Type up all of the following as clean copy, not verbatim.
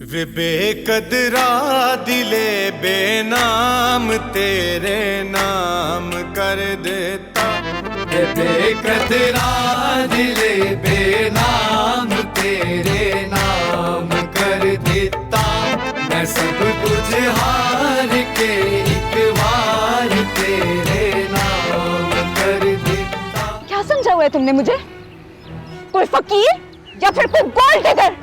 वे बेकदरा दिले बेनाम तेरे नाम कर देता। वे बेकदरा दिले बेनाम तेरे नाम कर देता। मैं सब कुछ हार के एक बार तेरे नाम कर देता। क्या समझा हुआ है तुमने मुझे? कोई फकीर या फिर कोई गोल्ड डिगर?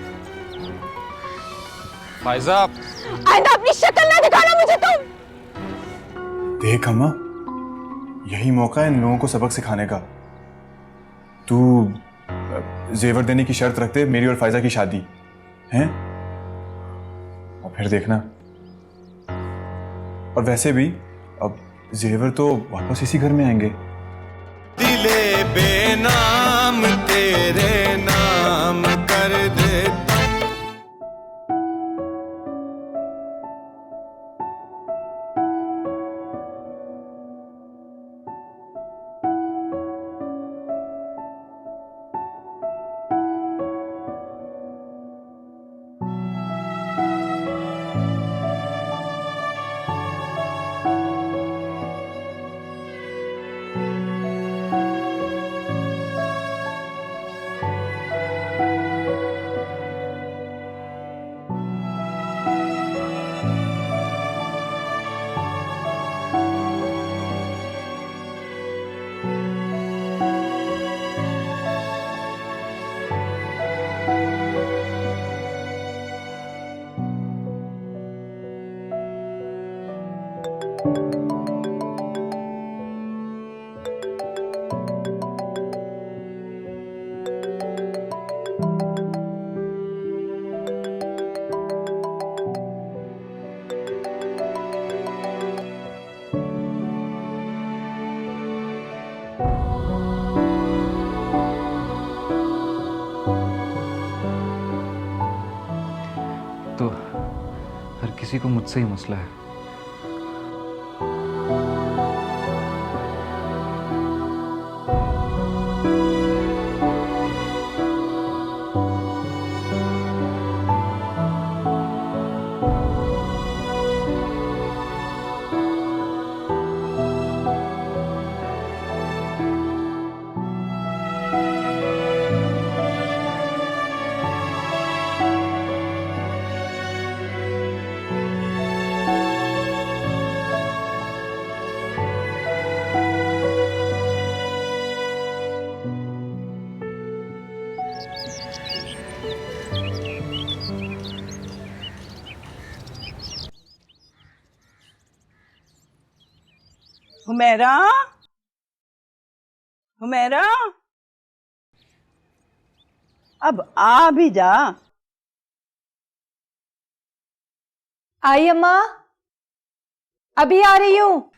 फाइजा, आइंदा अपनी शक्ल ना दिखाना मुझे तुम। देख अम्मा, यही मौका है इन लोगों को सबक सिखाने का। तू जेवर देने की शर्त रखते मेरी और फाइजा की शादी हैं, और फिर देखना। और वैसे भी अब जेवर तो वापस इसी घर में आएंगे। दिले बेनाम तेरे नाम कर देता। तो हर किसी को मुझसे ही मसला है। हुमैरा, हुमैरा, अब आ भी जा। आई अम्मा, अभी आ रही हूँ।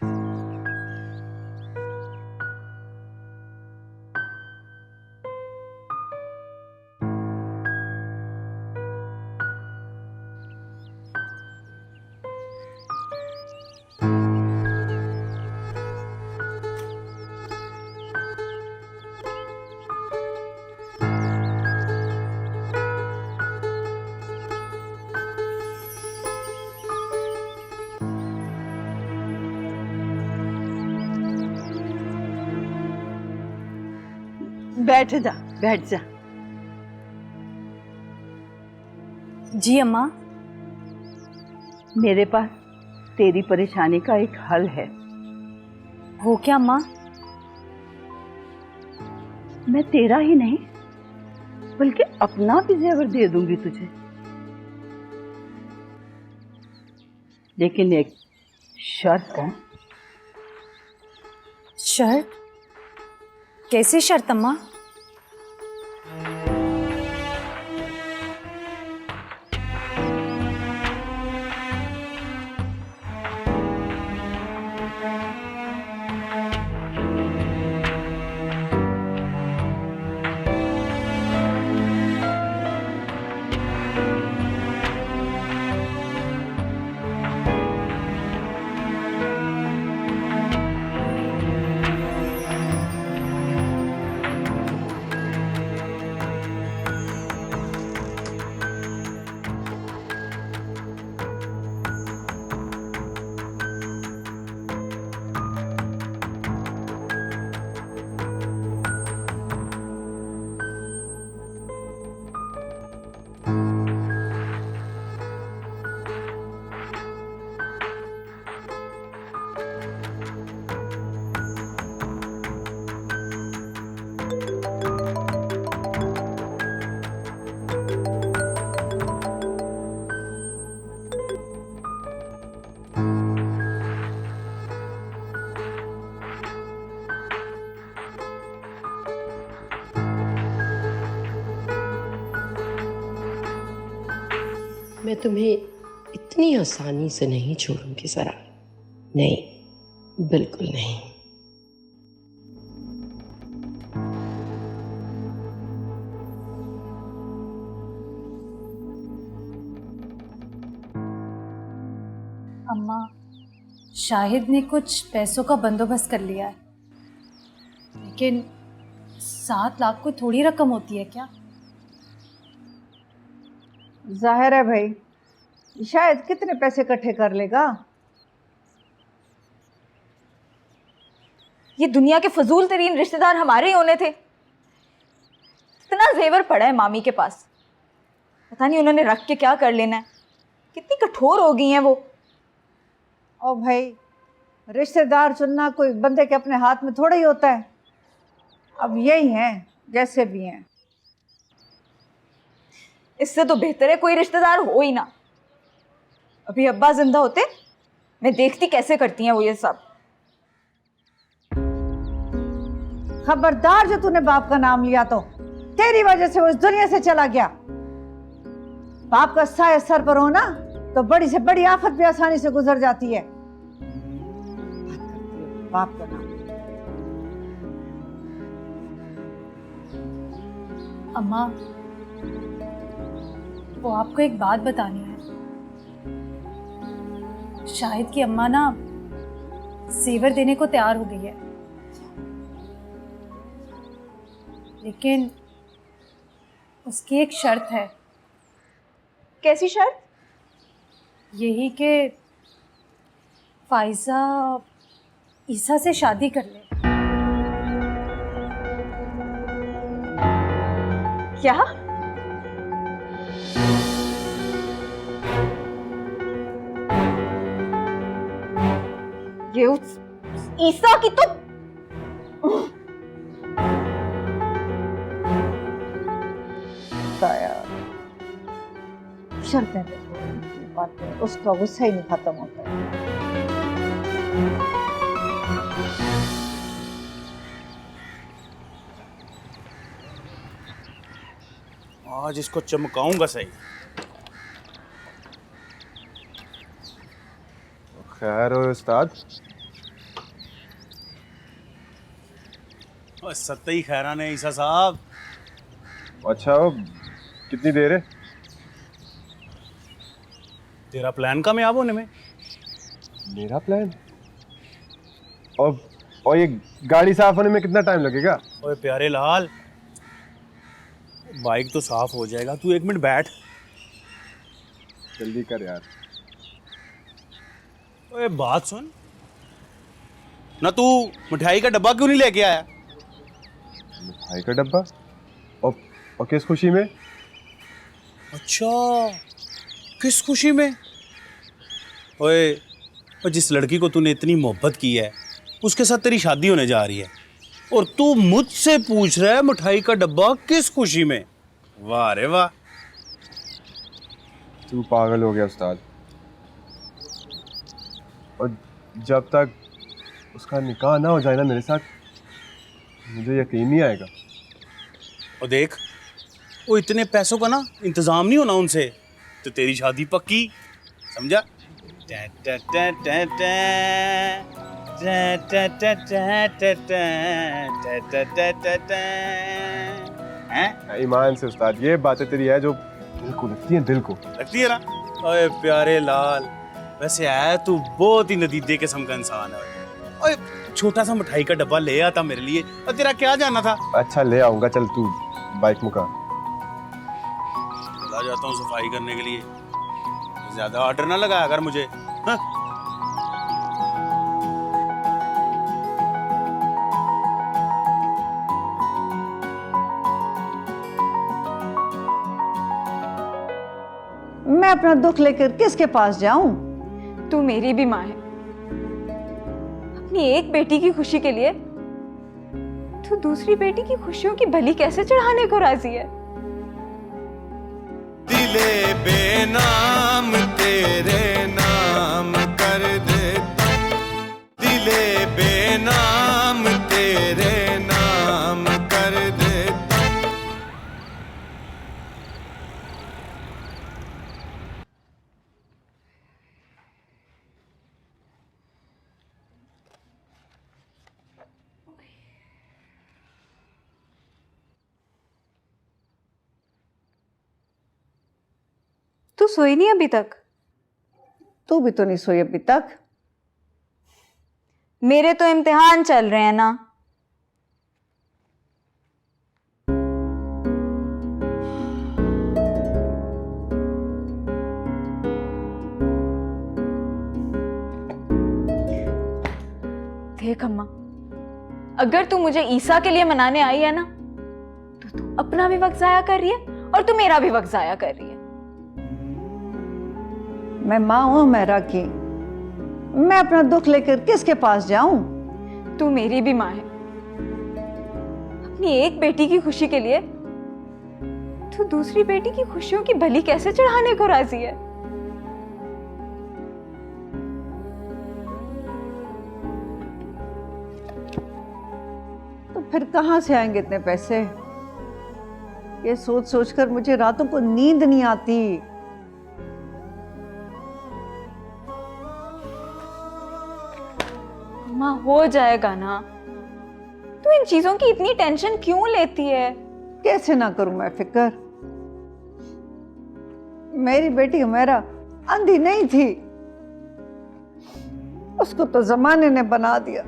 बैठ जा, बैठ जा। जी अम्मा। मेरे पास तेरी परेशानी का एक हल है। वो क्या अम्मा? मैं तेरा ही नहीं बल्कि अपना भी जेवर दे दूंगी तुझे, लेकिन एक शर्त है। शर्त? कैसी शर्त अम्मा? मैं तुम्हें इतनी आसानी से नहीं छोड़ूंगी जरा। नहीं, बिल्कुल नहीं। अम्मा, शाहिद ने कुछ पैसों का बंदोबस्त कर लिया है, लेकिन 7 लाख कोई थोड़ी रकम होती है क्या? जाहिर है भाई, शायद कितने पैसे इकट्ठे कर लेगा। ये दुनिया के फजूल तरीन रिश्तेदार हमारे ही होने थे। इतना जेवर पड़ा है मामी के पास, पता नहीं उन्होंने रख के क्या कर लेना है। कितनी कठोर हो गई हैं वो। ओ भाई, रिश्तेदार चुनना कोई बंदे के अपने हाथ में थोड़ा ही होता है। अब यही हैं जैसे भी हैं। इससे तो बेहतर है कोई रिश्तेदार हो ही ना। अभी अब्बा जिंदा होते मैं देखती कैसे करती हैं वो ये सब। खबरदार, जो तूने बाप का नाम लिया तो तेरी वजह से वो इस दुनिया से चला गया। बाप का साया सर पर हो ना तो बड़ी से बड़ी आफत भी आसानी से गुजर जाती है। बाप का नाम। अम्मा, वो आपको एक बात बतानी है। शाहिद की अम्मा ना जेवर देने को तैयार हो गई है, लेकिन उसकी एक शर्त है। कैसी शर्त? यही कि फाइजा ईसा से शादी कर ले। क्या? ये उस ईसा की तो शर्तें बातें, उसका गुस्सा ही नहीं खत्म होता है। आज इसको चमकाऊंगा सही। खैर हो उस्ताद? और सत्ती खैरा ने ईसा साहब। अच्छा, वो कितनी देर है? तेरा प्लान कामयाब होने में। मेरा प्लान? और ये गाड़ी साफ होने में कितना टाइम लगेगा? ओए प्यारे लाल, बाइक तो साफ हो जाएगा, तू 1 मिनट बैठ। जल्दी कर यार। ओए बात सुन ना, तू मिठाई का डब्बा क्यों नहीं लेके आया? मिठाई का डब्बा? और किस खुशी में? अच्छा, किस खुशी में? ओए, और जिस लड़की को तूने इतनी मोहब्बत की है उसके साथ तेरी शादी होने जा रही है और तू मुझसे पूछ रहा है मिठाई का डब्बा किस खुशी में? वाह रे वाह। तू पागल हो गया उस्ताद। और जब तक उसका निकाह ना हो जाए ना मेरे साथ, मुझे यकीन नहीं आएगा। और देख, वो इतने पैसों का ना इंतजाम नहीं होना उनसे तो तेरी शादी पक्की, समझा? ईमान से उस्ताद, ये बातें तेरी है जो दिल को लगती है, दिल को लगती है ना। ओए प्यारे लाल, वैसे है तू बहुत ही नदीदे किस्म का इंसान है। ओए छोटा सा मिठाई का डब्बा ले आता मेरे लिए, और तेरा क्या जाना था? अच्छा ले आऊंगा, चल तू बाइक मुका। चला जाता हूँ सफाई करने के लिए, ज्यादा ऑर्डर ना लगाया अगर मुझे। हाँ? मैं अपना दुख लेकर किसके पास जाऊं? तू मेरी भी माँ है। अपनी एक बेटी की खुशी के लिए तू दूसरी बेटी की खुशियों की बलि कैसे चढ़ाने को राजी है? दिले बेनाम तेरे नाम कर देता, दिले बेनाम तेरे नाम कर देता। सोई नहीं अभी तक? तू भी तो नहीं सोई अभी तक। मेरे तो इम्तिहान चल रहे हैं ना। देख अम्मा, अगर तू मुझे ईसा के लिए मनाने आई है ना, तो तू अपना भी वक्त जाया कर रही है और तू मेरा भी वक्त जाया कर रही है। मैं माँ हूं मेरा की, मैं अपना दुख लेकर किसके पास जाऊं? तू मेरी भी माँ है। अपनी एक बेटी की खुशी के लिए तू दूसरी बेटी की खुशियों की बलि कैसे चढ़ाने को राजी है? तो फिर कहां से आएंगे इतने पैसे? ये सोच सोच कर मुझे रातों को नींद नहीं आती। अम्मा हो जाएगा ना, तू इन चीजों की इतनी टेंशन क्यों लेती है? कैसे ना करूं मैं फिक्र? मेरी बेटी मेरा अंधी नहीं थी, उसको तो जमाने ने बना दिया।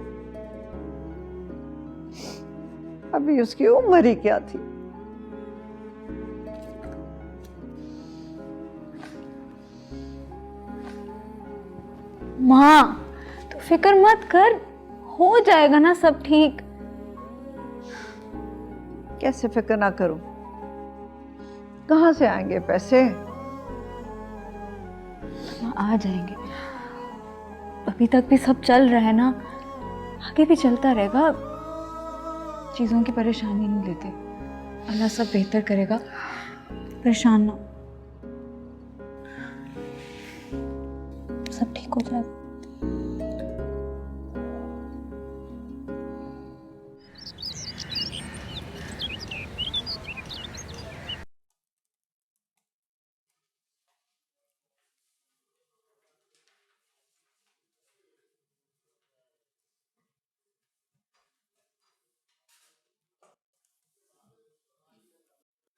अभी उसकी उम्र ही क्या थी। माँ तू फिक्र मत कर, हो जाएगा ना सब ठीक। कैसे फिक्र ना करूं? कहां से आएंगे पैसे? आ जाएंगे, अभी तक भी सब चल रहा है ना, आगे भी चलता रहेगा। चीजों की परेशानी नहीं लेते, अल्लाह सब बेहतर करेगा, परेशान ना, सब ठीक हो जाएगा।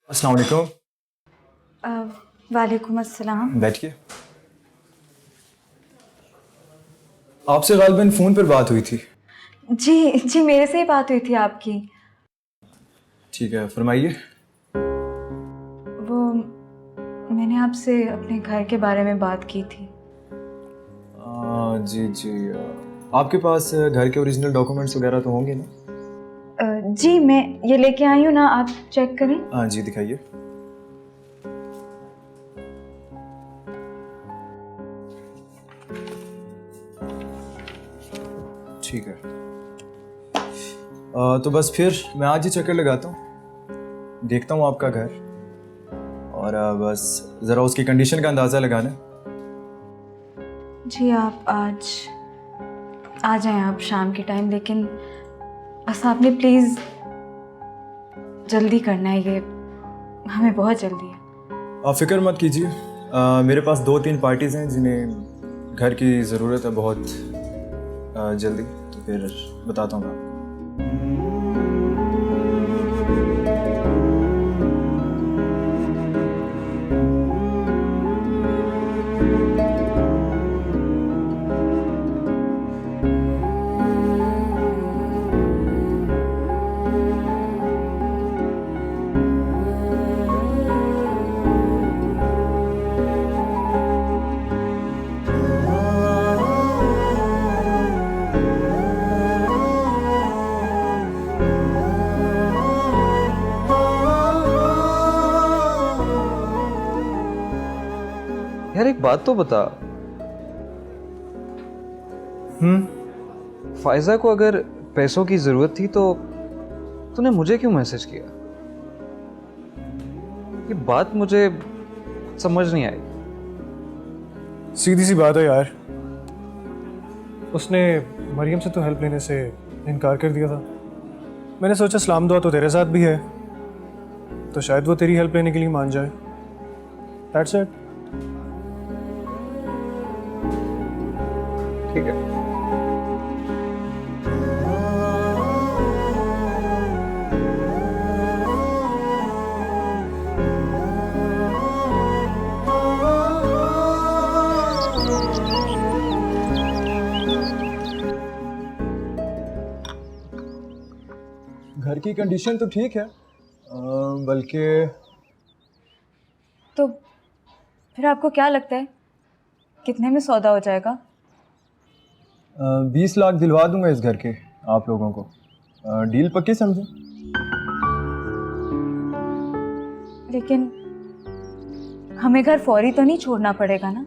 अस्सलाम वालेकुम। वालेकुम अस्सलाम। बैठिए। आपसे गालिबन फोन पर बात हुई थी। जी जी, मेरे से ही बात हुई थी आपकी। ठीक है, फरमाइए। वो मैंने आपसे अपने घर के बारे में बात की थी। जी जी, आपके पास घर के ओरिजिनल डॉक्यूमेंट्स वगैरह तो होंगे ना? जी मैं ये लेके आई हूँ ना, आप चेक करें। हाँ जी, दिखाइए। ठीक है, तो बस फिर मैं आज ही चक्कर लगाता हूँ, देखता हूँ आपका घर, और बस ज़रा उसकी कंडीशन का अंदाज़ा लगाना। जी आप आज आ जाएं, आप शाम के टाइम, लेकिन बस आपने प्लीज़ जल्दी करना है, ये हमें बहुत जल्दी है। आप फिक्र मत कीजिए, मेरे पास 2-3 पार्टीज़ हैं जिन्हें घर की ज़रूरत है बहुत जल्दी, तो फिर बताता हूँ मैं आपको। यार एक बात तो बता, फायजा को अगर पैसों की जरूरत थी तो तूने मुझे क्यों मैसेज किया? ये बात मुझे समझ नहीं आई। सीधी सी बात है यार, उसने मरियम से तो हेल्प लेने से इनकार कर दिया था। मैंने सोचा सलाम दुआ तो तेरे साथ भी है, तो शायद वो तेरी हेल्प लेने के लिए मान जाए। That's it. ठीक है। की कंडीशन तो ठीक है, बल्कि तो फिर आपको क्या लगता है कितने में सौदा हो जाएगा? 20 लाख दिलवा दूंगा इस घर के आप लोगों को। डील पक्की समझो। लेकिन हमें घर फौरी तो नहीं छोड़ना पड़ेगा ना?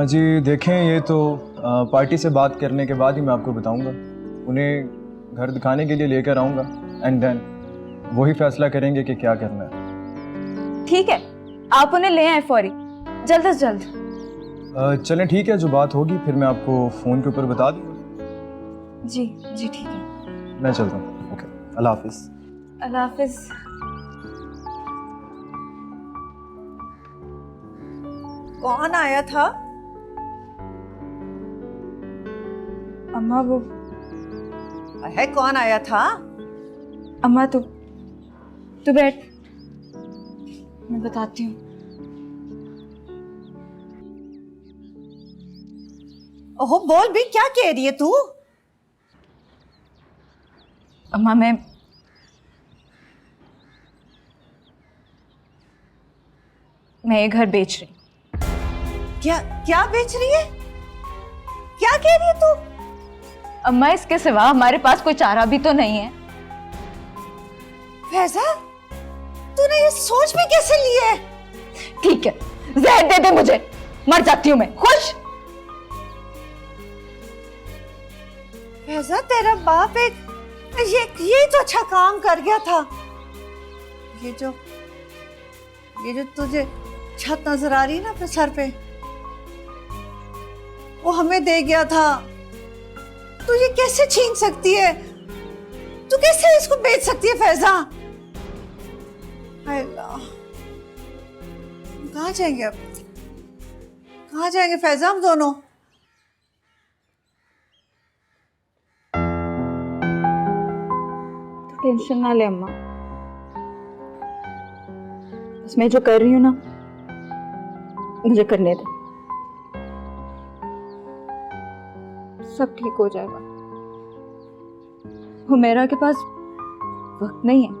जी देखें, ये तो पार्टी से बात करने के बाद ही मैं आपको बताऊंगा। उन्हें घर दिखाने के लिए लेकर आऊंगा एंड देन वही फैसला करेंगे कि क्या करना है। ठीक है, आप उन्हें ले आए फौरी, जल्द से जल्द। चलें ठीक है, जो बात होगी फिर मैं आपको फ़ोन के ऊपर बता दूंगा। जी जी ठीक है। मैं चलता हूँ। ओके, अल्लाह हाफिज़। अल्लाह हाफिज। कौन आया था? अम्मा वो है कौन आया था? अम्मा तू बैठ, मैं बताती हूँ। ओहो बोल भी, क्या कह रही है तू? अम्मा मैं ये घर बेच रही। क्या क्या बेच रही है? क्या कह रही है तू? अम्मा इसके सिवा हमारे पास कोई चारा भी तो नहीं है। फैजा, तूने ये सोच भी कैसे ली है? ठीक है, जहर दे दे मुझे, मर जाती हूँ मैं खुश। फैजा, तेरा बाप ये तो अच्छा काम कर गया था। ये जो तुझे छत नजर आ रही है ना अपने सर पे, वो हमें दे गया था। तू ये कैसे छीन सकती है? तू कैसे इसको बेच सकती है फैजा? हाय अल्लाह, कहाँ जाएंगे अब? कहाँ जाएंगे फैजा हम दोनों? टेंशन ना ले अम्मा, बस मैं जो कर रही हूँ ना मुझे करने दे, सब ठीक हो जाएगा। हुमैरा के पास वक्त नहीं है,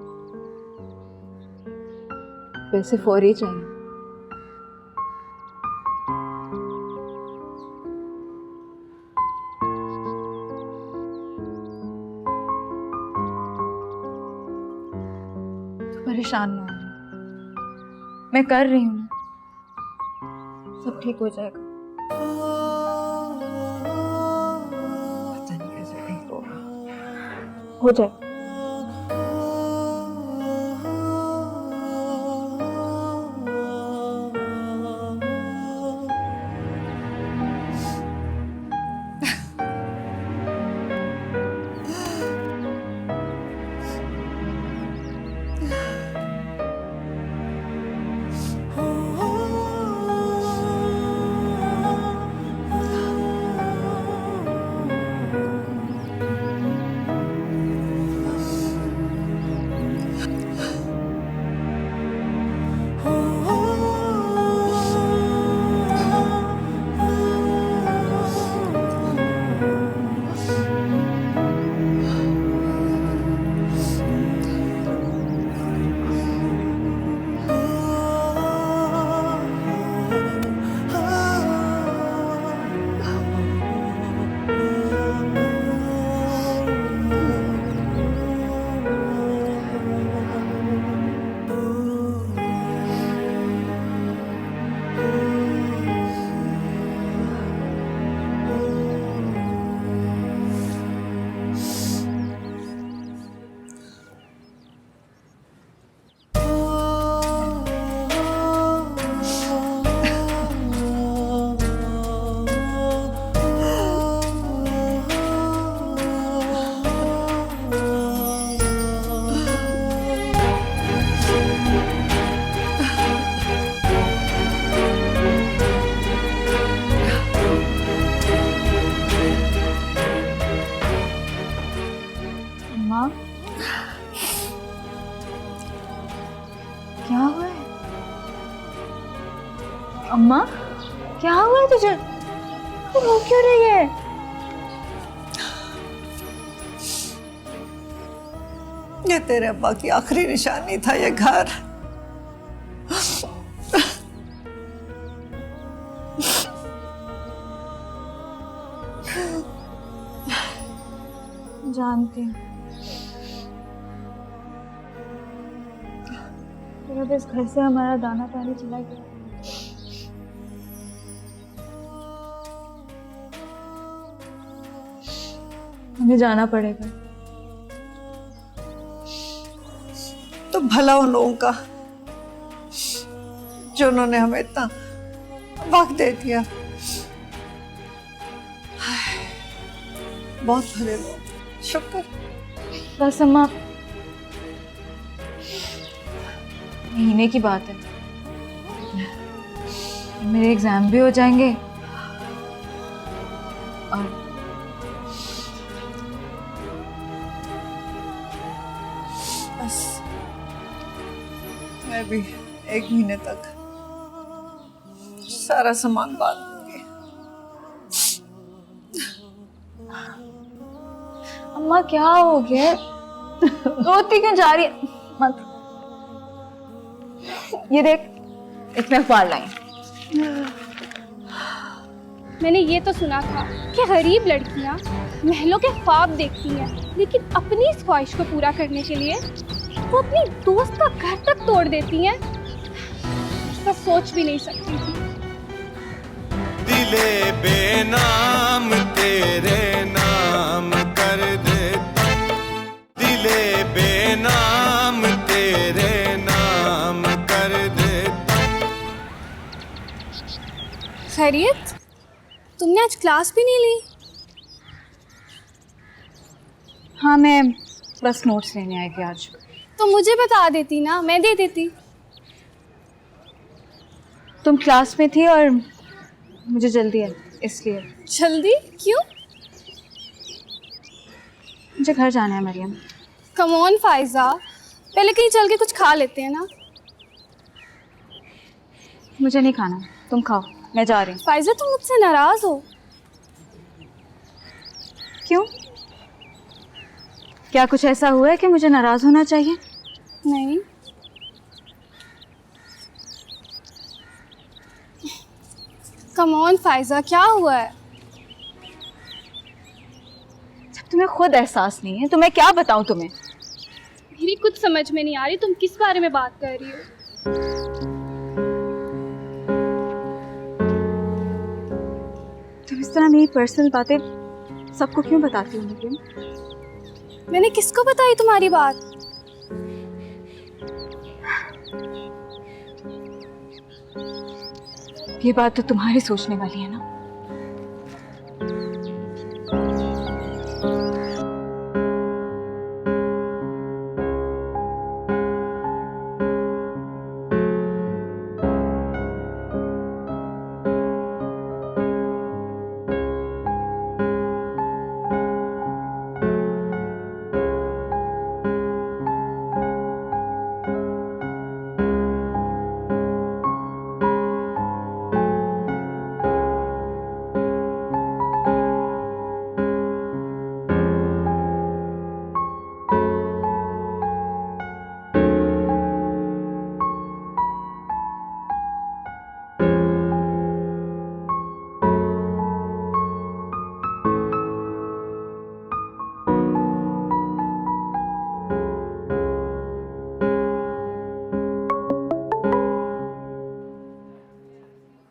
पैसे फौरी चाहिए। परेशान ना हो, मैं कर रही हूँ ना, सब ठीक हो जाएगा। पता नहीं कैसे ठीक होगा। हो जाए। क्या हुआ है अम्मा? क्या हुआ है तुझे? तू रो क्यों रही है? ये तेरे अब्बा की आखिरी निशानी था, ये घर। जानती हूँ फिर अब इस घर से हमारा दाना पानी चला गया। हमें जाना पड़ेगा। तो भला उन लोगों का जो उन्होंने हमें इतना वक्त दे दिया। बहुत भले लोग, शुक्र। बस अम्मा, महीने की बात है, मेरे एग्जाम भी हो जाएंगे और बस मैं भी 1 महीने तक सारा सामान बांध दूंगी। अम्मा क्या हो गया? रोती क्यों जा रही है? मत, ये देख, इसमें अखबार लाई। मैंने ये तो सुना था कि गरीब लड़कियां महलों के ख्वाब देखती हैं, लेकिन अपनी इस ख्वाहिश को पूरा करने के लिए वो अपनी दोस्त का घर तक तोड़ देती हैं। ऐसा सोच भी नहीं सकती थी। दिले बेनाम तेरे नाम कर देता, दिले बेनाम तेरे नाम कर देता। खैरियत, तुमने आज क्लास भी नहीं ली? हाँ, मैं बस नोट्स लेने आई थी आज। तो मुझे बता देती ना, मैं दे देती। तुम क्लास में थी और मुझे जल्दी है, इसलिए। जल्दी क्यों? मुझे घर जाना है मरियम। कम ऑन फाइजा, पहले कहीं चल के कुछ खा लेते हैं ना। मुझे नहीं खाना, तुम खाओ, मैं जा रही हूँ। फाइजा, तुम मुझसे नाराज हो? क्यों? क्या कुछ ऐसा हुआ है कि मुझे नाराज होना चाहिए? नहीं। कम ऑन फाइजा, क्या हुआ है? जब तुम्हें खुद एहसास नहीं है तो मैं क्या बताऊं तुम्हें? मेरी कुछ समझ में नहीं आ रही, तुम किस बारे में बात कर रही हो? तुम इस तरह मेरी पर्सनल बातें सबको क्यों बताती हो मरियम? मैंने किसको बताई तुम्हारी बात? ये बात तो तुम्हारी सोचने वाली है ना।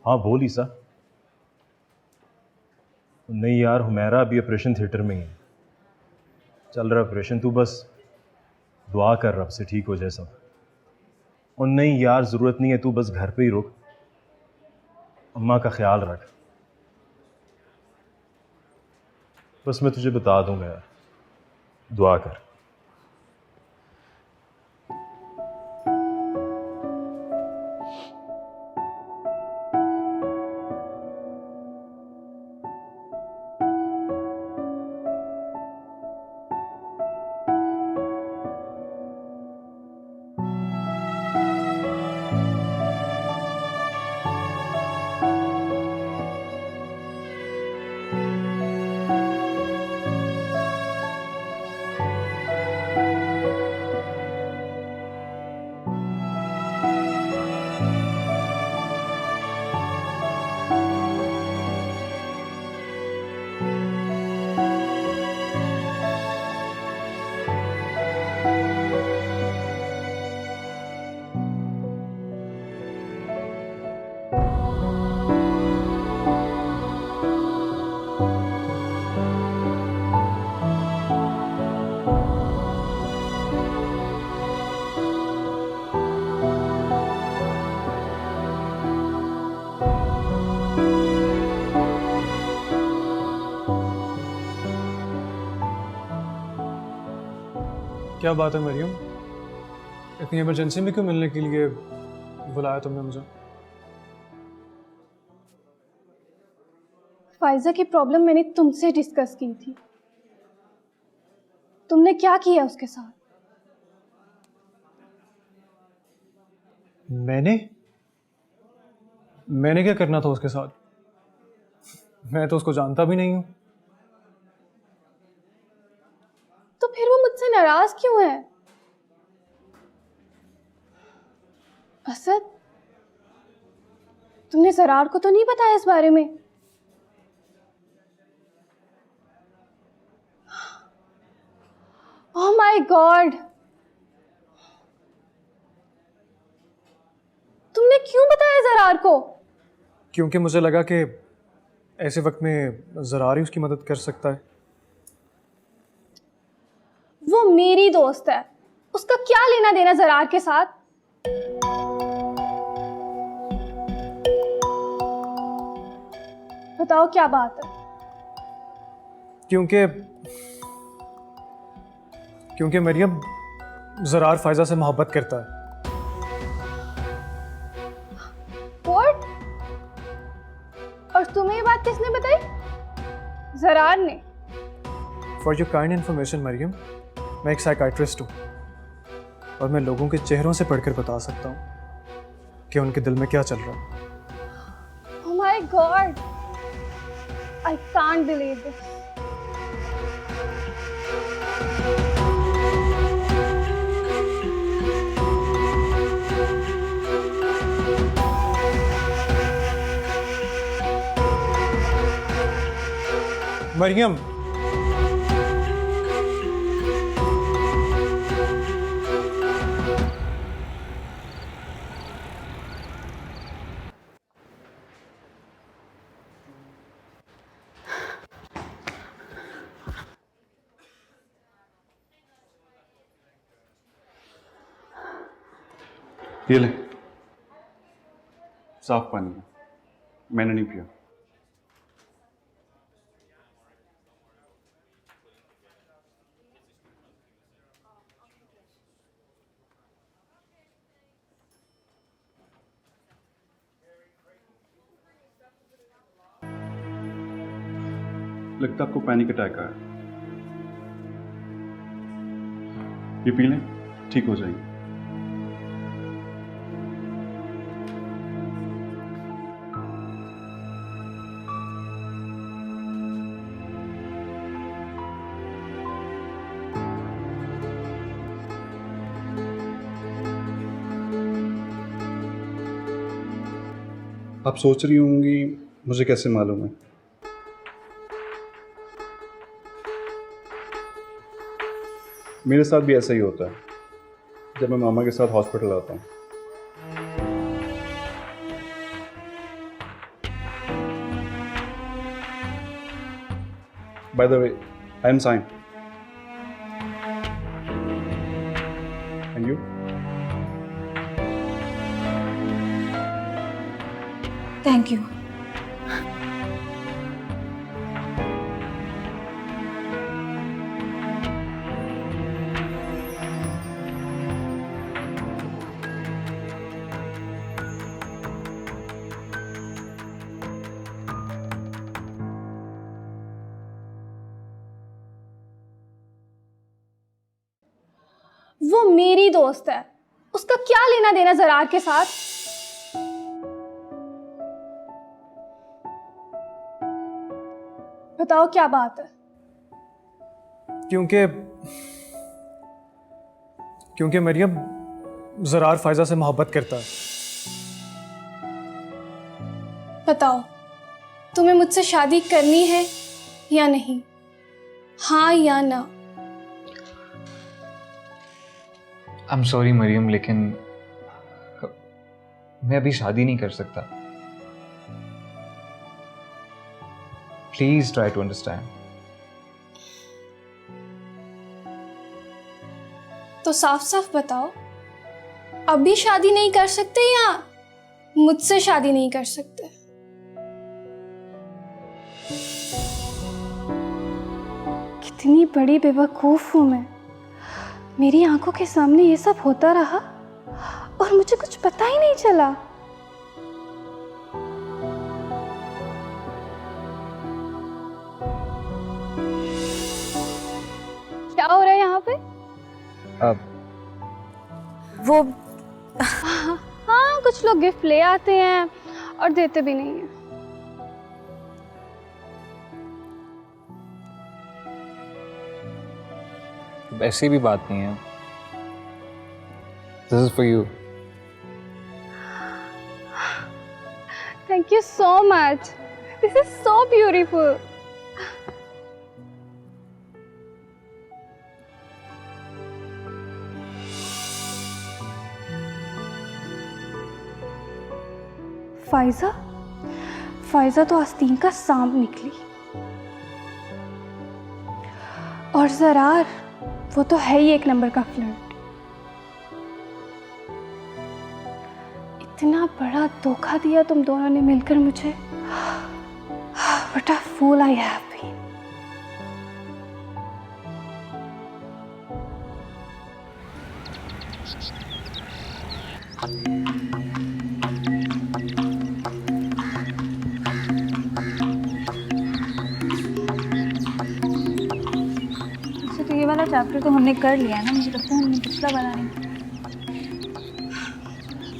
हाँ बोल ईसा। नहीं यार, हुमैरा अभी ऑपरेशन थिएटर में ही है, चल रहा ऑपरेशन। तू बस दुआ कर रब से ठीक हो जाए सब। और नहीं यार, ज़रूरत नहीं है, तू बस घर पे ही रुक, अम्मा का ख्याल रख। बस मैं तुझे बता दूंगा यार, दुआ कर। क्या बात है मरियम, इतनी इमरजेंसी में क्यों मिलने के लिए बुलाया तुमने मुझे? फाइजा की प्रॉब्लम मैंने तुमसे डिस्कस की थी। तुमने क्या किया उसके साथ? मैंने क्या करना था उसके साथ? मैं तो उसको जानता भी नहीं हूं। तो फिर वो मुझसे नाराज क्यों है? असद, तुमने जरार को तो नहीं बताया इस बारे में? ओह माय गॉड, तुमने क्यों बताया जरार को? क्योंकि मुझे लगा कि ऐसे वक्त में ज़रार ही उसकी मदद कर सकता है। वो मेरी दोस्त है, उसका क्या लेना देना जरार के साथ? बताओ क्या बात है? क्योंकि मरियम ज़रार फाइजा से मोहब्बत करता है। What? और तुम्हें ये बात किसने बताई? जरार ने। For your kind information Mariam, मैं एक साइकाइट्रिस्ट हूँ और मैं लोगों के चेहरों से पढ़कर बता सकता हूँ कि उनके दिल में क्या चल रहा है। Oh my God, I can't believe this. Maryam, ये ले, साफ पानी है, मैंने नहीं पिया। लगता आपको पैनिक अटैक आया। ये पी लें, ठीक हो जाएंगे। आप सोच रही होंगी मुझे कैसे मालूम है? मेरे साथ भी ऐसा ही होता है जब मैं मामा के साथ हॉस्पिटल आता हूँ। By the way, I am fine. And you? Thank you. वो मेरी दोस्त है, उसका क्या लेना देना जरार के साथ? बताओ क्या बात है? क्योंकि मरियम ज़रार फाइजा से मोहब्बत करता है। बताओ, तुम्हें मुझसे शादी करनी है या नहीं? हाँ या ना? आई एम सॉरी मरियम, लेकिन मैं अभी शादी नहीं कर सकता। Please try to understand. तो साफ साफ बताओ, अभी शादी नहीं कर सकते या मुझसे शादी नहीं कर सकते? कितनी बड़ी बेवकूफ हूं मैं। मेरी आंखों के सामने ये सब होता रहा और मुझे कुछ पता ही नहीं चला। क्या हो रहा है यहाँ पे? अब वो हाँ, कुछ लोग गिफ्ट ले आते हैं और देते भी नहीं हैं। ऐसी भी बात नहीं है। This is for you. Thank you so much. This is so beautiful. Pfizer तो आस्तीन का सांप निकली। और ज़रार, वो तो है ही एक नंबर का फ्लर्ट। इतना बड़ा धोखा दिया तुम दोनों ने मिलकर मुझे। What a fool I have been. अच्छा, तो ये वाला चैप्टर तो हमने कर लिया है ना, मुझे लगता है हमने पिछला वाला नहीं।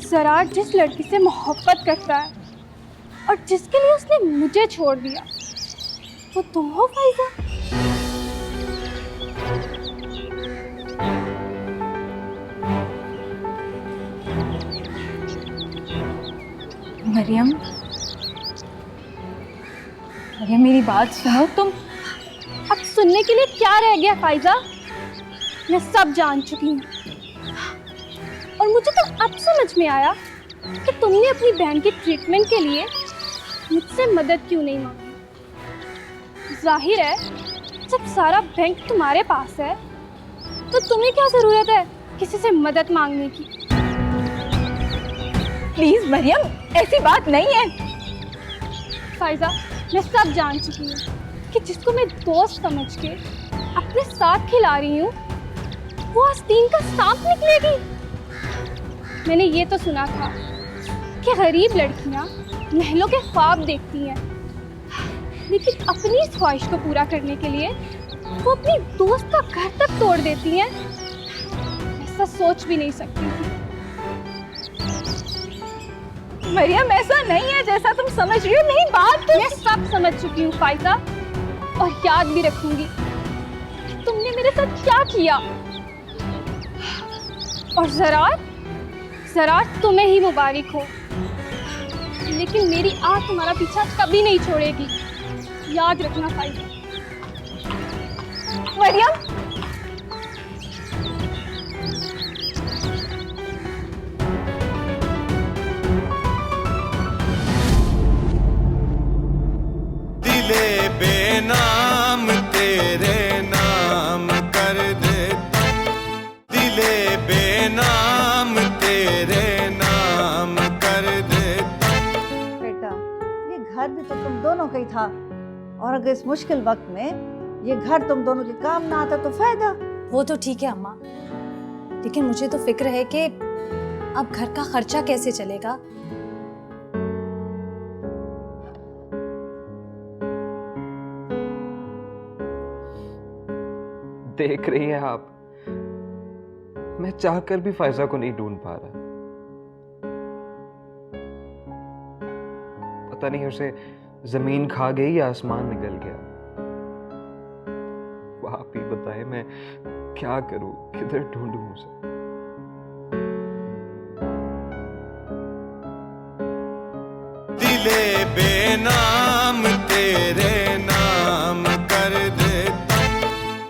ज़रार जिस लड़की से मोहब्बत करता है और जिसके लिए उसने मुझे छोड़ दिया, वो तुम हो फाइजा? मरियम, मेरी बात सुनो तुम। अब सुनने के लिए क्या रह गया फाइजा? मैं सब जान चुकी हूँ। और मुझे तो अब समझ में आया कि तुमने अपनी बहन की ट्रीटमेंट के लिए मुझसे मदद क्यों नहीं मांगी। जाहिर है, जब सारा बैंक तुम्हारे पास है तो तुम्हें क्या जरूरत है किसी से मदद मांगने की। प्लीज मरियम, ऐसी बात नहीं है। फाइजा, मैं सब जान चुकी हूँ कि जिसको मैं दोस्त समझ के अपने साथ खिला रही हूँ, वो आस्तीन का सांप निकलेगी। मैंने ये तो सुना था कि गरीब लड़कियाँ महलों के ख्वाब देखती हैं, लेकिन अपनी इस ख्वाहिश को पूरा करने के लिए वो अपनी दोस्त का घर तक तोड़ देती हैं। ऐसा सोच भी नहीं सकती थी। मरियम, ऐसा नहीं है जैसा तुम समझ रही हो। मेरी बात मैं सब समझ चुकी हूँ फाइजा, और याद भी रखूंगी कि तुमने मेरे साथ क्या किया। और ज़रार तुम्हें ही मुबारक हो, लेकिन मेरी आँख तुम्हारा पीछा कभी नहीं छोड़ेगी। याद रखना फाइजा। मरियम, दिले बेनाम तेरे नाम कर देता, दिले बेनाम तेरे नाम कर देता। बेटा, ये घर भी तो तुम दोनों का ही था, और अगर इस मुश्किल वक्त में ये घर तुम दोनों के काम ना आता तो फायदा। वो तो ठीक है अम्मा, लेकिन मुझे तो फिक्र है कि अब घर का खर्चा कैसे चलेगा। देख रही हैं आप, मैं चाहकर भी फायजा को नहीं ढूंढ पा रहा। पता नहीं उसे जमीन खा गई या आसमान निकल गया। आप ही बताएं, मैं क्या करूं, किधर ढूंढूं उसे। दिले बेनाम तेरे